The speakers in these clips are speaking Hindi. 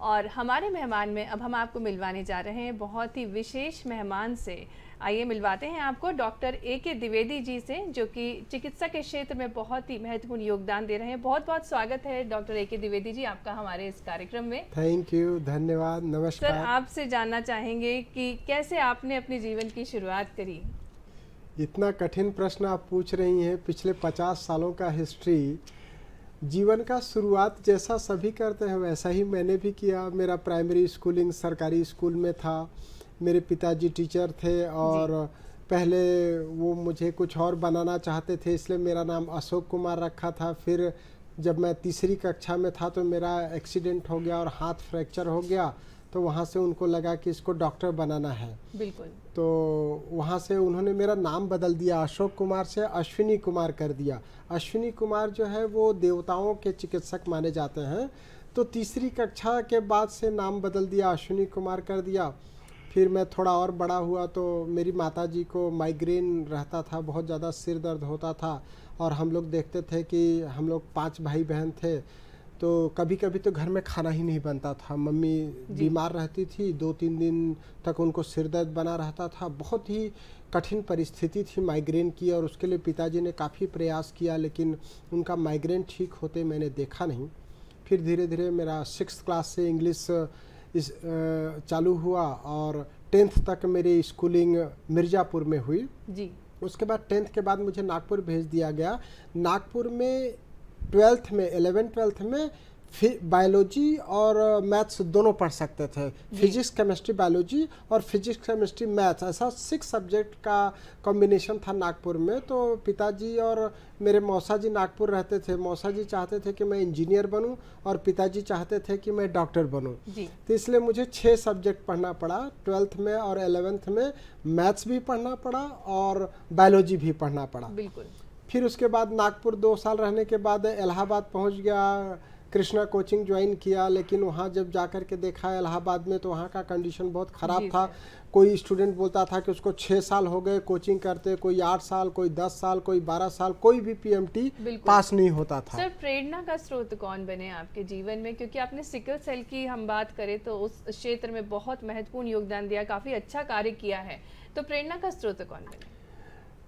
और हमारे मेहमान में अब हम आपको मिलवाने जा रहे हैं बहुत ही विशेष मेहमान से। आइए मिलवाते हैं आपको डॉक्टर A.K. द्विवेदी जी से, जो कि चिकित्सा के क्षेत्र में बहुत ही महत्वपूर्ण योगदान दे रहे हैं। बहुत बहुत स्वागत है डॉक्टर A.K. द्विवेदी जी आपका हमारे इस कार्यक्रम में। थैंक यू, धन्यवाद, नमस्कार। सर, आपसे जानना चाहेंगे कि कैसे आपने अपने जीवन की शुरुआत करी? इतना कठिन प्रश्न आप पूछ रही हैं। पिछले 50 सालों का हिस्ट्री, जीवन का शुरुआत जैसा सभी करते हैं वैसा ही मैंने भी किया। मेरा प्राइमरी स्कूलिंग सरकारी स्कूल में था। मेरे पिताजी टीचर थे और पहले वो मुझे कुछ और बनाना चाहते थे, इसलिए मेरा नाम अशोक कुमार रखा था। फिर जब मैं तीसरी कक्षा में था तो मेरा एक्सीडेंट हो गया और हाथ फ्रैक्चर हो गया, तो वहाँ से उनको लगा कि इसको डॉक्टर बनाना है। बिल्कुल। तो वहाँ से उन्होंने मेरा नाम बदल दिया, अशोक कुमार से अश्विनी कुमार कर दिया। अश्विनी कुमार जो है वो देवताओं के चिकित्सक माने जाते हैं, तो तीसरी कक्षा के बाद से नाम बदल दिया, अश्विनी कुमार कर दिया। फिर मैं थोड़ा और बड़ा हुआ तो मेरी माताजी को माइग्रेन रहता था, बहुत ज़्यादा सिर दर्द होता था और हम लोग देखते थे कि हम लोग 5 भाई बहन थे, तो कभी कभी तो घर में खाना ही नहीं बनता था। मम्मी बीमार रहती थी, 2-3 दिन तक उनको सिर दर्द बना रहता था। बहुत ही कठिन परिस्थिति थी माइग्रेन की, और उसके लिए पिताजी ने काफ़ी प्रयास किया, लेकिन उनका माइग्रेन ठीक होते मैंने देखा नहीं। फिर धीरे धीरे मेरा 6th क्लास से इंग्लिश चालू हुआ और 10th तक मेरी स्कूलिंग मिर्ज़ापुर में हुई जी। उसके बाद 10th के बाद मुझे नागपुर भेज दिया गया। नागपुर में 12th में 11th-12th में बायोलॉजी और मैथ्स दोनों पढ़ सकते थे। फिजिक्स केमिस्ट्री बायोलॉजी और फिजिक्स केमिस्ट्री मैथ्स, ऐसा 6 सब्जेक्ट का कॉम्बिनेशन था नागपुर में। तो पिताजी और मेरे मौसा जी नागपुर रहते थे। मौसा जी चाहते थे कि मैं इंजीनियर बनूं और पिताजी चाहते थे कि मैं डॉक्टर बनूं। तो इसलिए मुझे 6 सब्जेक्ट पढ़ना पड़ा 12th में, और 11th में मैथ्स भी पढ़ना पड़ा और बायोलॉजी भी पढ़ना पड़ा। बिल्कुल। फिर उसके बाद नागपुर 2 साल रहने के बाद इलाहाबाद पहुंच गया, कृष्णा कोचिंग ज्वाइन किया। लेकिन वहाँ जब जाकर के देखा इलाहाबाद में, तो वहाँ का कंडीशन बहुत ख़राब था। कोई स्टूडेंट बोलता था कि उसको 6 साल हो गए कोचिंग करते, कोई 8 साल, कोई 10 साल, कोई 12 साल, कोई भी PMT पास नहीं होता था। सर, प्रेरणा का स्रोत कौन बने आपके जीवन में? क्योंकि आपने सिकल सेल की हम बात करें तो उस क्षेत्र में बहुत महत्वपूर्ण योगदान दिया, काफ़ी अच्छा कार्य किया है, तो प्रेरणा का स्रोत कौन बने?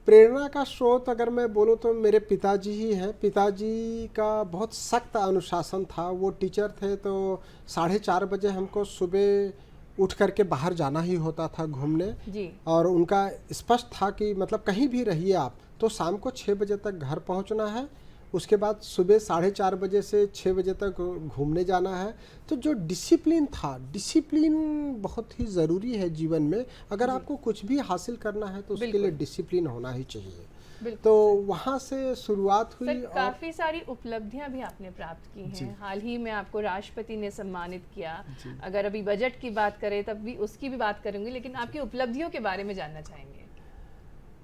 प्रेरणा का स्रोत अगर मैं बोलूँ तो मेरे पिताजी ही हैं। पिताजी का बहुत सख्त अनुशासन था। वो टीचर थे, तो 4:30 बजे हमको सुबह उठ करके बाहर जाना ही होता था घूमने जी। और उनका स्पष्ट था कि मतलब कहीं भी रहिए आप, तो शाम को 6 बजे तक घर पहुंचना है। उसके बाद सुबह 4:30 बजे से 6 बजे तक घूमने जाना है। तो जो डिसिप्लिन था, डिसिप्लिन बहुत ही ज़रूरी है जीवन में। अगर आपको कुछ भी हासिल करना है तो उसके लिए डिसिप्लिन होना ही चाहिए। तो वहाँ से शुरुआत हुई। सर, काफ़ी सारी उपलब्धियां भी आपने प्राप्त की हैं। हाल ही में आपको राष्ट्रपति ने सम्मानित किया। अगर अभी बजट की बात करें तब भी उसकी भी बात करेंगे, लेकिन आपकी उपलब्धियों के बारे में जानना चाहेंगे।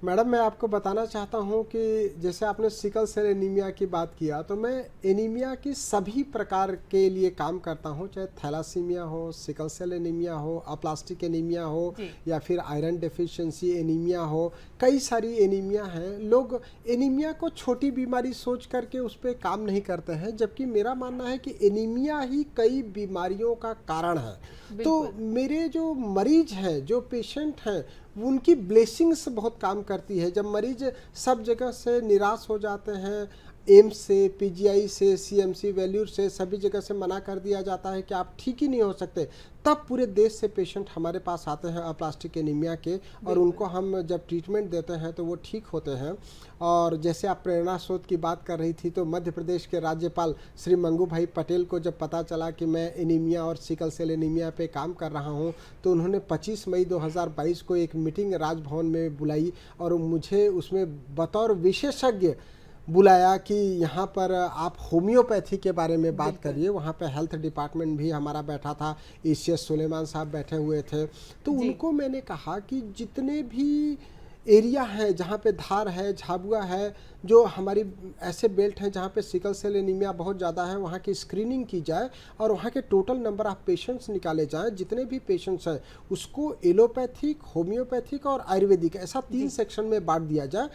मैडम, मैं आपको बताना चाहता हूं कि जैसे आपने सिकल सेल एनीमिया की बात किया, तो मैं एनीमिया की सभी प्रकार के लिए काम करता हूं, चाहे थैलासीमिया हो, सिकल सेल एनीमिया हो, अप्लास्टिक एनीमिया हो, या फिर आयरन डेफिशिएंसी एनीमिया हो। कई सारी एनीमिया हैं। लोग एनीमिया को छोटी बीमारी सोच करके उस पर काम नहीं करते हैं, जबकि मेरा मानना है कि एनीमिया ही कई बीमारियों का कारण है। तो मेरे जो मरीज हैं, जो पेशेंट हैं, उनकी ब्लेसिंग्स बहुत काम करती है। जब मरीज सब जगह से निराश हो जाते हैं, एम्स से, PGI से, CMC वैल्यूर से, सभी जगह से मना कर दिया जाता है कि आप ठीक ही नहीं हो सकते, तब पूरे देश से पेशेंट हमारे पास आते हैं अप्लास्टिक एनीमिया के, और उनको हम जब ट्रीटमेंट देते हैं तो वो ठीक होते हैं। और जैसे आप प्रेरणा स्रोत की बात कर रही थी, तो मध्य प्रदेश के राज्यपाल श्री मंगू भाई पटेल को जब पता चला कि मैं एनीमिया और सिकल सेल एनीमिया पे काम कर रहा हूं, तो उन्होंने 25 मई 2022 को एक मीटिंग राजभवन में बुलाई और मुझे उसमें बतौर विशेषज्ञ बुलाया कि यहाँ पर आप होम्योपैथी के बारे में बात करिए। वहाँ पे हेल्थ डिपार्टमेंट भी हमारा बैठा था, ECS सुलेमान साहब बैठे हुए थे। तो उनको मैंने कहा कि जितने भी एरिया हैं जहाँ पे धार है, झाबुआ है, जो हमारी ऐसे बेल्ट हैं जहाँ पे सिकल सेल एनीमिया बहुत ज़्यादा है, वहाँ की स्क्रीनिंग की जाए और वहाँ के टोटल नंबर ऑफ पेशेंट्स निकाले जाएं। जितने भी पेशेंट्स हैं उसको एलोपैथिक, होम्योपैथिक और आयुर्वेदिक, ऐसा 3 सेक्शन में बांट दिया जाए।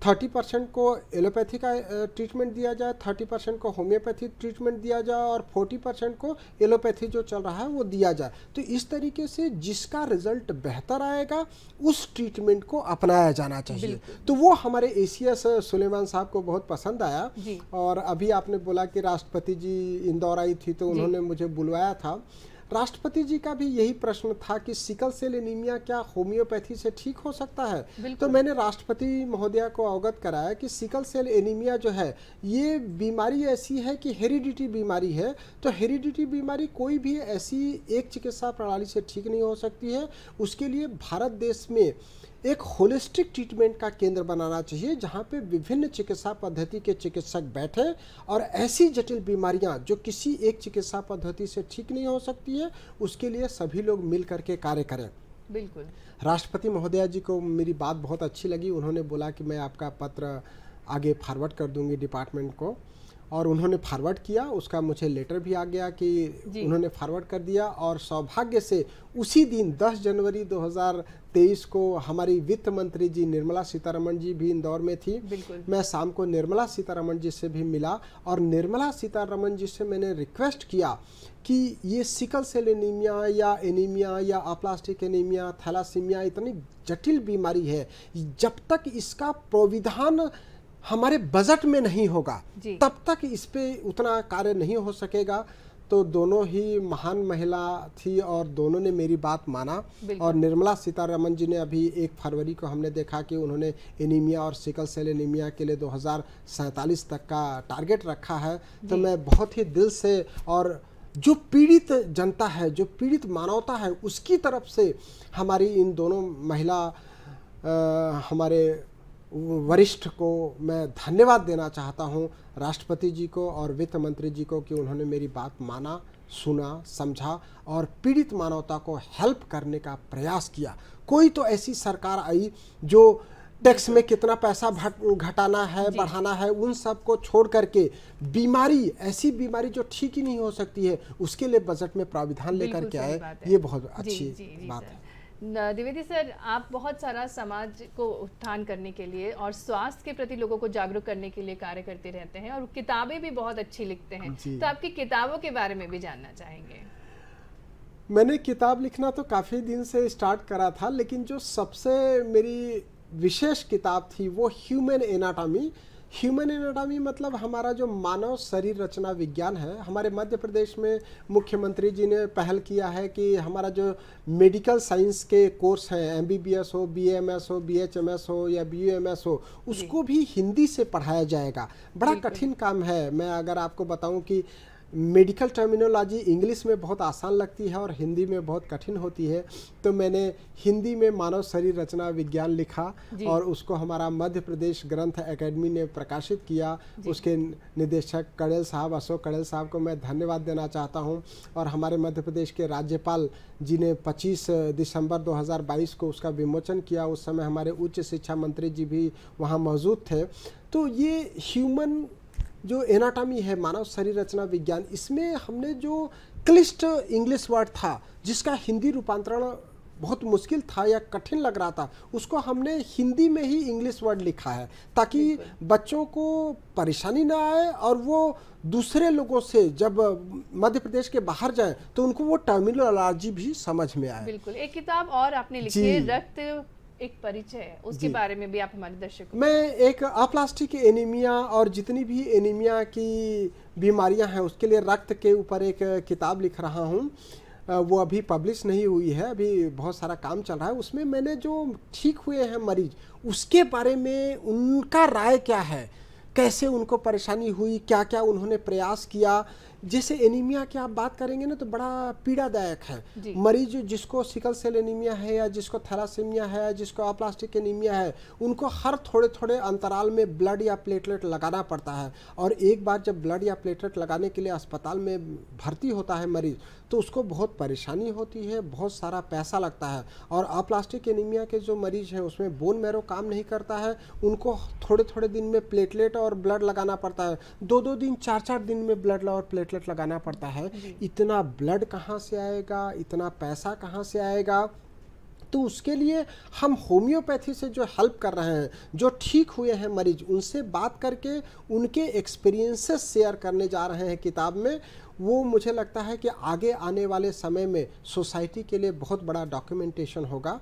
30% को एलोपैथी का ट्रीटमेंट दिया जाए, 30% को होम्योपैथी ट्रीटमेंट दिया जाए और 40% को एलोपैथी जो चल रहा है वो दिया जाए। तो इस तरीके से जिसका रिजल्ट बेहतर आएगा उस ट्रीटमेंट को अपनाया जाना चाहिए। तो वो हमारे एसीएस सुलेमान साहब को बहुत पसंद आया। और अभी आपने बोला कि राष्ट्रपति जी इंदौर आई थी तो उन्होंने मुझे बुलवाया था। राष्ट्रपति जी का भी यही प्रश्न था कि सिकल सेल एनीमिया क्या होम्योपैथी से ठीक हो सकता है। तो मैंने राष्ट्रपति महोदया को अवगत कराया कि सिकल सेल एनीमिया जो है ये बीमारी ऐसी है कि हेरिडिटी बीमारी है। तो हेरिडिटी बीमारी कोई भी ऐसी एक चिकित्सा प्रणाली से ठीक नहीं हो सकती है। उसके लिए भारत देश में एक होलिस्टिक ट्रीटमेंट का केंद्र बनाना चाहिए जहां पे विभिन्न चिकित्सा पद्धति के चिकित्सक बैठे और ऐसी जटिल बीमारियां जो किसी एक चिकित्सा पद्धति से ठीक नहीं हो सकती है उसके लिए सभी लोग मिल करके कार्य करें। बिल्कुल। राष्ट्रपति महोदया जी को मेरी बात बहुत अच्छी लगी। उन्होंने बोला कि मैं आपका पत्र आगे फॉरवर्ड कर दूंगी डिपार्टमेंट को, और उन्होंने फॉरवर्ड किया। उसका मुझे लेटर भी आ गया कि उन्होंने फॉरवर्ड कर दिया। और सौभाग्य से उसी दिन 10 जनवरी 2023 को हमारी वित्त मंत्री जी निर्मला सीतारमण जी भी इंदौर में थी। मैं शाम को निर्मला सीतारमण जी से भी मिला और निर्मला सीतारमण जी से मैंने रिक्वेस्ट किया कि ये सिकल सेल एनीमिया या अप्लास्टिक एनीमिया, थैलासीमिया इतनी जटिल बीमारी है, जब तक इसका प्राविधान हमारे बजट में नहीं होगा तब तक इस पे उतना कार्य नहीं हो सकेगा। तो दोनों ही महान महिला थी और दोनों ने मेरी बात माना। और निर्मला सीतारमण जी ने अभी 1 फरवरी को हमने देखा कि उन्होंने एनीमिया और सिकल सेल एनीमिया के लिए 2047 तक का टारगेट रखा है। तो मैं बहुत ही दिल से, और जो पीड़ित जनता है, जो पीड़ित मानवता है, उसकी तरफ से हमारी इन दोनों महिला हमारे वरिष्ठ को मैं धन्यवाद देना चाहता हूं, राष्ट्रपति जी को और वित्त मंत्री जी को, कि उन्होंने मेरी बात माना, सुना, समझा और पीड़ित मानवता को हेल्प करने का प्रयास किया। कोई तो ऐसी सरकार आई जो टैक्स में कितना पैसा घटाना है, बढ़ाना है, उन सब को छोड़ करके बीमारी, ऐसी बीमारी जो ठीक ही नहीं हो सकती है, उसके लिए बजट में प्राविधान लेकर के आए। ये बहुत अच्छी बात है। द्विवेदी सर, आप बहुत सारा समाज को उत्थान करने के लिए और स्वास्थ्य के प्रति लोगों को जागरूक करने के लिए कार्य करते रहते हैं और किताबें भी बहुत अच्छी लिखते हैं। तो आपकी किताबों के बारे में भी जानना चाहेंगे। मैंने किताब लिखना तो काफ़ी दिन से स्टार्ट करा था, लेकिन जो सबसे मेरी विशेष किताब थी वो ह्यूमन एनाटॉमी। ह्यूमन एनाटॉमी मतलब हमारा जो मानव शरीर रचना विज्ञान है। हमारे मध्य प्रदेश में मुख्यमंत्री जी ने पहल किया है कि हमारा जो मेडिकल साइंस के कोर्स हैं, एमबीबीएस हो, बीएमएस हो, बीएचएमएस हो या बीयूएमएस हो, उसको भी हिंदी से पढ़ाया जाएगा। बड़ा कठिन काम है। मैं अगर आपको बताऊं कि मेडिकल टर्मिनोलॉजी इंग्लिश में बहुत आसान लगती है और हिंदी में बहुत कठिन होती है। तो मैंने हिंदी में मानव शरीर रचना विज्ञान लिखा और उसको हमारा मध्य प्रदेश ग्रंथ एकेडमी ने प्रकाशित किया। उसके निदेशक कड़ेल साहब, अशोक कड़ेल साहब को मैं धन्यवाद देना चाहता हूं। और हमारे मध्य प्रदेश के राज्यपाल जी ने 25 दिसंबर 2022 को उसका विमोचन किया। उस समय हमारे उच्च शिक्षा मंत्री जी भी वहाँ मौजूद थे। तो ये ह्यूमन जो एनाटॉमी है, मानव शरीर रचना विज्ञान, इसमें हमने जो क्लिष्ट इंग्लिश वर्ड था जिसका हिंदी रूपांतरण बहुत मुश्किल था या कठिन लग रहा था, उसको हमने हिंदी में ही इंग्लिश वर्ड लिखा है ताकि बच्चों को परेशानी ना आए और वो दूसरे लोगों से जब मध्य प्रदेश के बाहर जाए तो उनको वो टर्मिनोलॉजी भी समझ में आए। बिल्कुल। एक किताब और आपने लिखी है, रक्त एक परिचय है, उसके बारे में भी आप हमारे दर्शकों। मैं एक अप्लास्टिक एनीमिया और जितनी भी एनीमिया की बीमारियां हैं उसके लिए रक्त के ऊपर एक किताब लिख रहा हूं। वो अभी पब्लिश नहीं हुई है, अभी बहुत सारा काम चल रहा है। उसमें मैंने जो ठीक हुए हैं मरीज, उसके बारे में उनका राय क्या है, कैसे उनको परेशानी हुई, क्या क्या उन्होंने प्रयास किया। जैसे एनीमिया की आप बात करेंगे ना तो बड़ा पीड़ादायक है। मरीज जिसको सिकल सेल एनीमिया है या जिसको थैलासीमिया है या जिसको अप्लास्टिक एनीमिया है, उनको हर थोड़े थोड़े अंतराल में ब्लड या प्लेटलेट लगाना पड़ता है। और एक बार जब ब्लड या प्लेटलेट लगाने के लिए अस्पताल में भर्ती होता है मरीज, तो उसको बहुत परेशानी होती है, बहुत सारा पैसा लगता है। और अप्लास्टिक एनीमिया के जो मरीज हैं उसमें बोन मैरो काम नहीं करता है, उनको थोड़े थोड़े दिन में प्लेटलेट और ब्लड लगाना पड़ता है। 2-2 दिन 4-4 दिन में ब्लड और प्लेटलेट लगाना पड़ता है। इतना ब्लड कहाँ से आएगा, इतना पैसा कहाँ से आएगा। तो उसके लिए हम होम्योपैथी से जो हेल्प कर रहे हैं, जो ठीक हुए हैं मरीज, उनसे बात करके उनके एक्सपीरियंसेस शेयर करने जा रहे हैं किताब में। वो मुझे लगता है कि आगे आने वाले समय में सोसाइटी के लिए बहुत बड़ा डॉक्यूमेंटेशन होगा।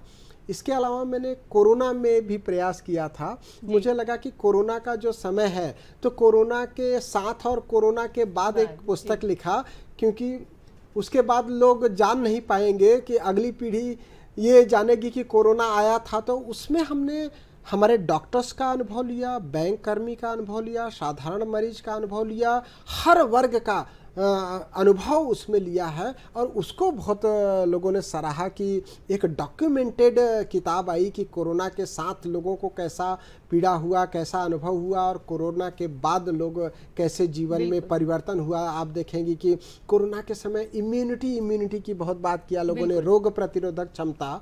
इसके अलावा मैंने कोरोना में भी प्रयास किया था। मुझे लगा कि कोरोना का जो समय है, तो कोरोना के साथ और कोरोना के बाद एक पुस्तक लिखा, क्योंकि उसके बाद लोग जान नहीं पाएंगे कि अगली पीढ़ी ये जानेगी कि कोरोना आया था। तो उसमें हमने हमारे डॉक्टर्स का अनुभव लिया, बैंक कर्मी का अनुभव लिया, साधारण मरीज का अनुभव लिया, हर वर्ग का अनुभव उसमें लिया है, और उसको बहुत लोगों ने सराहा कि एक डॉक्यूमेंटेड किताब आई कि कोरोना के साथ लोगों को कैसा पीड़ा हुआ, कैसा अनुभव हुआ, और कोरोना के बाद लोग कैसे जीवन में परिवर्तन हुआ। आप देखेंगे कि कोरोना के समय इम्यूनिटी की बहुत बात किया लोगों ने, रोग प्रतिरोधक क्षमता।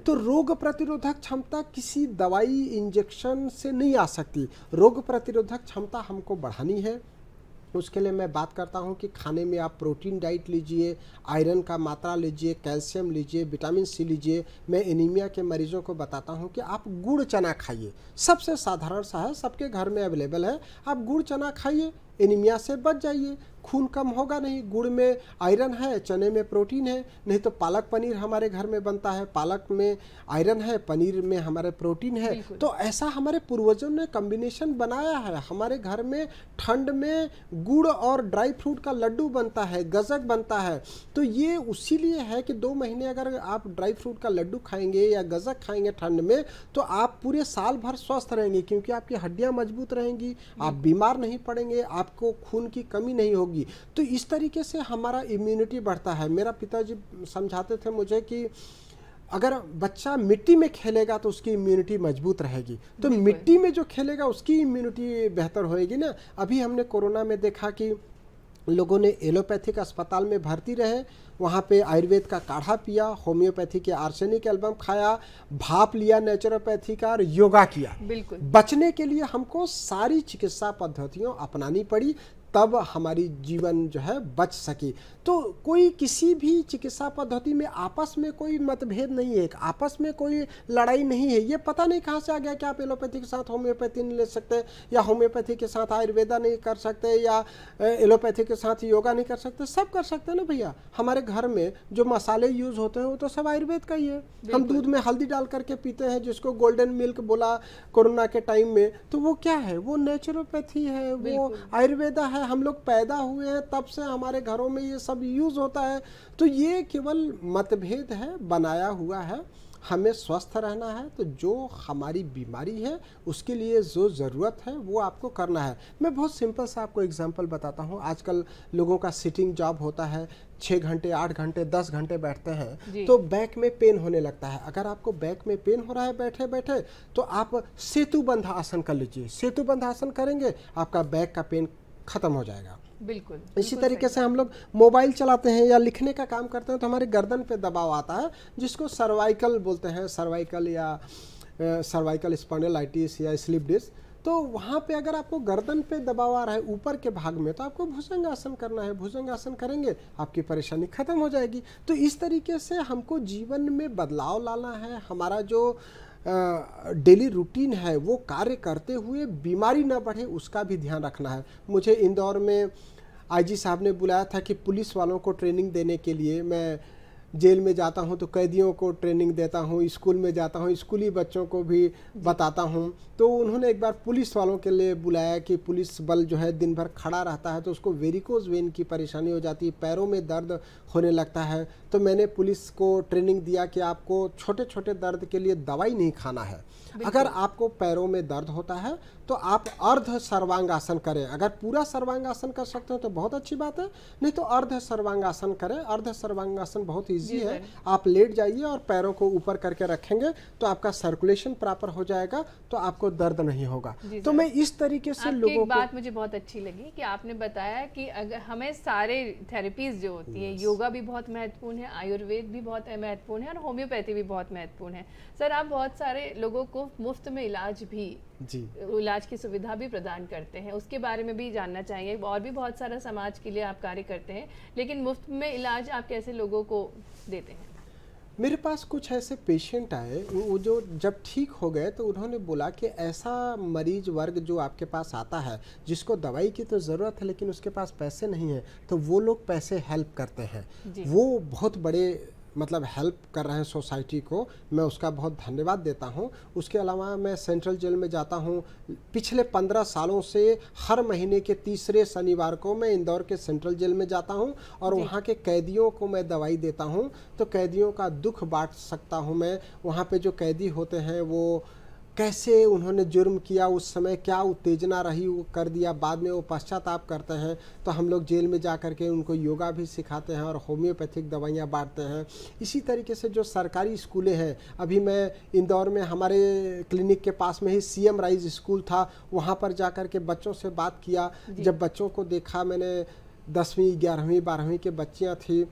तो रोग प्रतिरोधक क्षमता किसी दवाई इंजेक्शन से नहीं आ सकती। रोग प्रतिरोधक क्षमता हमको बढ़ानी है। उसके लिए मैं बात करता हूं कि खाने में आप प्रोटीन डाइट लीजिए, आयरन का मात्रा लीजिए, कैल्शियम लीजिए, विटामिन सी लीजिए। मैं एनीमिया के मरीजों को बताता हूं कि आप गुड़ चना खाइए, सबसे साधारण सा है, सबके घर में अवेलेबल है। आप गुड़ चना खाइए, एनीमिया से बच जाइए। खून कम होगा नहीं, गुड़ में आयरन है, चने में प्रोटीन है। नहीं तो पालक पनीर हमारे घर में बनता है, पालक में आयरन है, पनीर में हमारे प्रोटीन है। तो ऐसा हमारे पूर्वजों ने कॉम्बिनेशन बनाया है। हमारे घर में ठंड में गुड़ और ड्राई फ्रूट का लड्डू बनता है, गजक बनता है। तो ये उसी लिए है कि 2 महीने अगर आप ड्राई फ्रूट का लड्डू खाएंगे या गजक खाएंगे ठंड में, तो आप पूरे साल भर स्वस्थ रहेंगे, क्योंकि आपकी हड्डियां मजबूत रहेंगी, आप बीमार नहीं पड़ेंगे, आपको खून की कमी नहीं होगी। तो इस तरीके से हमारा इम्यूनिटी बढ़ता है। मेरा पिताजी समझाते थे मुझे कि अगर बच्चा मिट्टी में खेलेगा तो उसकी इम्यूनिटी मजबूत रहेगी, तो मिट्टी में जो खेलेगा उसकी इम्यूनिटी बेहतर होएगी ना। अभी हमने कोरोना में देखा कि लोगों ने एलोपैथिक अस्पताल में भर्ती रहे, वहाँ पे आयुर्वेद का काढ़ा पिया, होम्योपैथी के आर्सेनिक एल्बम खाया, भाप लिया नेचुरोपैथी का, और योगा किया। बचने के लिए हमको सारी चिकित्सा पद्धतियों अपनानी पड़ी, तब हमारी जीवन जो है बच सकी। तो कोई किसी भी चिकित्सा पद्धति में आपस में कोई मतभेद नहीं है, आपस में कोई लड़ाई नहीं है। ये पता नहीं कहाँ से आ गया कि आप एलोपैथी के साथ होम्योपैथी नहीं ले सकते, या होम्योपैथी के साथ आयुर्वेदा नहीं कर सकते, या एलोपैथी के साथ योगा नहीं कर सकते। सब कर सकते हैं ना भैया। हमारे घर में जो मसाले यूज होते हैं वो तो सब आयुर्वेद का ही है। हम दूध में हल्दी डाल करके पीते हैं, जिसको गोल्डन मिल्क बोला कोरोना के टाइम में, तो वो क्या है? वो नेचुरोपैथी है, वो आयुर्वेदा है। हम लोग पैदा हुए हैं तब से हमारे घरों में ये सब यूज होता है। तो ये केवल मतभेद है, बनाया हुआ है। हमें स्वस्थ रहना है तो जो हमारी बीमारी है उसके लिए जो ज़रूरत है वो आपको करना है। मैं बहुत सिंपल सा आपको एग्जांपल बताता हूँ। आजकल लोगों का सिटिंग जॉब होता है, 6 घंटे 8 घंटे 10 घंटे बैठते हैं, तो बैक में पेन होने लगता है। अगर आपको बैक में पेन हो रहा है बैठे बैठे, तो आप सेतुबंध आसन कर लीजिए। सेतुबंध आसन करेंगे, आपका बैक का पेन खत्म हो जाएगा। बिल्कुल। इसी तरीके से हम लोग मोबाइल चलाते हैं या लिखने का काम करते हैं तो हमारे गर्दन पे दबाव आता है, जिसको सर्वाइकल बोलते हैं, सर्वाइकल या सर्वाइकल स्पॉन्डिलाइटिस या स्लिप डिस्क। तो वहाँ पे अगर आपको गर्दन पे दबाव आ रहा है ऊपर के भाग में, तो आपको भुजंगासन करना है। भुजंगासन करेंगे, आपकी परेशानी खत्म हो जाएगी। तो इस तरीके से हमको जीवन में बदलाव लाना है। हमारा जो डेली रूटीन है वो कार्य करते हुए बीमारी ना बढ़े, उसका भी ध्यान रखना है। मुझे इंदौर में आईजी साहब ने बुलाया था कि पुलिस वालों को ट्रेनिंग देने के लिए। मैं जेल में जाता हूं तो कैदियों को ट्रेनिंग देता हूं, स्कूल में जाता हूं, स्कूली बच्चों को भी बताता हूं। तो उन्होंने एक बार पुलिस वालों के लिए बुलाया कि पुलिस बल जो है दिन भर खड़ा रहता है तो उसको वेरिकोज वेन की परेशानी हो जाती है, पैरों में दर्द होने लगता है। तो मैंने पुलिस को ट्रेनिंग दिया कि आपको छोटे छोटे दर्द के लिए दवाई नहीं खाना है। अगर आपको पैरों में दर्द होता है तो आप अर्ध सर्वांगासन करें। अगर पूरा सर्वांगासन कर सकते हो तो बहुत अच्छी बात है, नहीं तो अर्ध सर्वांगासन करें। अर्ध सर्वांगासन बहुत ईजी है। आप लेट जाइए और पैरों को ऊपर करके रखेंगे तो आपका सर्कुलेशन प्रॉपर हो जाएगा, तो आपको दर्द नहीं होगा। तो मैं इस तरीके से लोगों को, एक बात मुझे बहुत अच्छी लगी कि आपने बताया कि अगर हमें सारे थेरेपीज जो होती हैं, योगा भी बहुत महत्वपूर्ण है, आयुर्वेद भी बहुत महत्वपूर्ण है, और होम्योपैथी भी बहुत महत्वपूर्ण है। सर, आप बहुत सारे लोगों को मुफ्त में इलाज की सुविधा भी प्रदान करते हैं, उसके बारे में भी जानना चाहिए। और भी बहुत सारा समाज के लिए आप कार्य करते हैं, लेकिन मुफ्त में इलाज आप कैसे लोगों को देते हैं? मेरे पास कुछ ऐसे पेशेंट आए, वो जो जब ठीक हो गए तो उन्होंने बोला कि ऐसा मरीज वर्ग जो आपके पास आता है जिसको दवाई की तो ज़रूरत है लेकिन उसके पास पैसे नहीं है, तो वो लोग पैसे हेल्प करते हैं। जी। वो बहुत बड़े मतलब हेल्प कर रहे हैं सोसाइटी को, मैं उसका बहुत धन्यवाद देता हूं। उसके अलावा मैं सेंट्रल जेल में जाता हूं। पिछले 15 सालों से हर महीने के तीसरे शनिवार को मैं इंदौर के सेंट्रल जेल में जाता हूं और जी। वहां के कैदियों को मैं दवाई देता हूं। तो कैदियों का दुख बांट सकता हूं मैं। वहां पे जो कैदी होते हैं वो कैसे उन्होंने जुर्म किया, उस समय क्या उत्तेजना रही वो कर दिया, बाद में वो पश्चाताप करते हैं। तो हम लोग जेल में जा कर के उनको योगा भी सिखाते हैं और होम्योपैथिक दवाइयाँ बांटते हैं। इसी तरीके से जो सरकारी स्कूलें हैं, अभी मैं इंदौर में हमारे क्लिनिक के पास में ही CM राइज स्कूल था, वहाँ पर जा कर के बच्चों से बात किया। जब बच्चों को देखा मैंने, 10वीं 11वीं 12वीं के बच्चियाँ थी,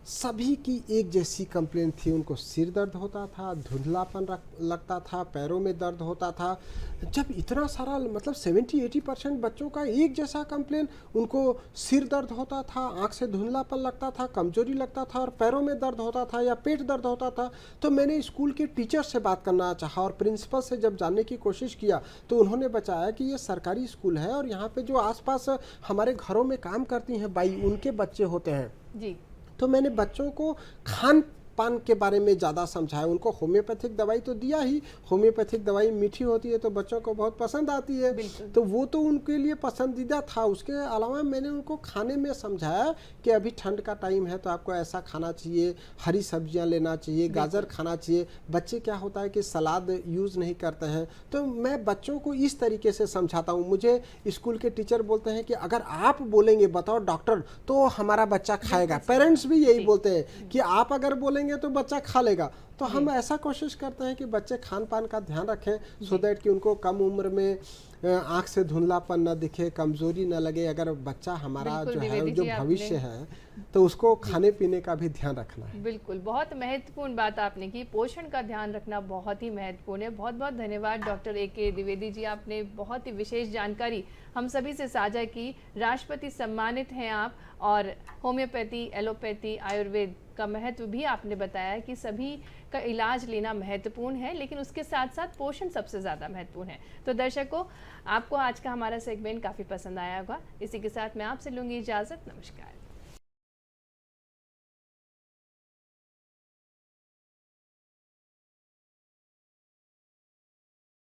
सभी की एक जैसी कंप्लेंट थी। उनको सिर दर्द होता था, धुंधलापन लगता था, पैरों में दर्द होता था। जब इतना सारा मतलब 70-80% बच्चों का एक जैसा कंप्लेंट, उनको सिर दर्द होता था, आंख से धुंधलापन लगता था, कमजोरी लगता था और पैरों में दर्द होता था या पेट दर्द होता था, तो मैंने स्कूल के टीचर से बात करना चाहा और प्रिंसिपल से जब जानने की कोशिश किया तो उन्होंने बताया कि ये सरकारी स्कूल है और यहाँ पे जो आसपास हमारे घरों में काम करती हैं बाई, उनके बच्चे होते हैं। जी। तो मैंने बच्चों को खान पान के बारे में ज़्यादा समझाया। उनको होम्योपैथिक दवाई तो दिया ही, होम्योपैथिक दवाई मीठी होती है तो बच्चों को बहुत पसंद आती है, तो वो तो उनके लिए पसंदीदा था। उसके अलावा मैंने उनको खाने में समझाया कि अभी ठंड का टाइम है तो आपको ऐसा खाना चाहिए, हरी सब्जियां लेना चाहिए, गाजर खाना चाहिए। बच्चे क्या होता है कि सलाद यूज़ नहीं करते हैं, तो मैं बच्चों को इस तरीके से समझाता हूँ। मुझे स्कूल के टीचर बोलते हैं कि अगर आप बोलेंगे बताओ डॉक्टर तो हमारा बच्चा खाएगा। पेरेंट्स भी यही बोलते हैं कि आप अगर बोलेंगे तो बच्चा खा लेगा। तो हम ऐसा कोशिश करते हैं कि बच्चे खान पान का ध्यान रखें, सो दैट कि उनको कम उम्र में आँख से धुंधलापन न दिखे, कमजोरी न लगे। अगर बच्चा हमारा जो है, जो भविष्य है, तो उसको खाने पीने का भी ध्यान रखना है। बिल्कुल, बहुत महत्वपूर्ण बात आपने की, पोषण का ध्यान रखना बहुत ही महत्वपूर्ण है। बहुत बहुत धन्यवाद डॉक्टर AK द्विवेदी जी, आपने बहुत ही विशेष जानकारी हम सभी से साझा की। राष्ट्रपति सम्मानित हैं आप, और होम्योपैथी, एलोपैथी, आयुर्वेद का महत्व भी आपने बताया कि सभी का इलाज लेना महत्वपूर्ण है, लेकिन उसके साथ साथ पोषण सबसे ज़्यादा महत्वपूर्ण है। तो दर्शकों, आपको आज का हमारा सेगमेंट काफ़ी पसंद आया होगा। इसी के साथ मैं आपसे लूँगी इजाज़त। नमस्कार।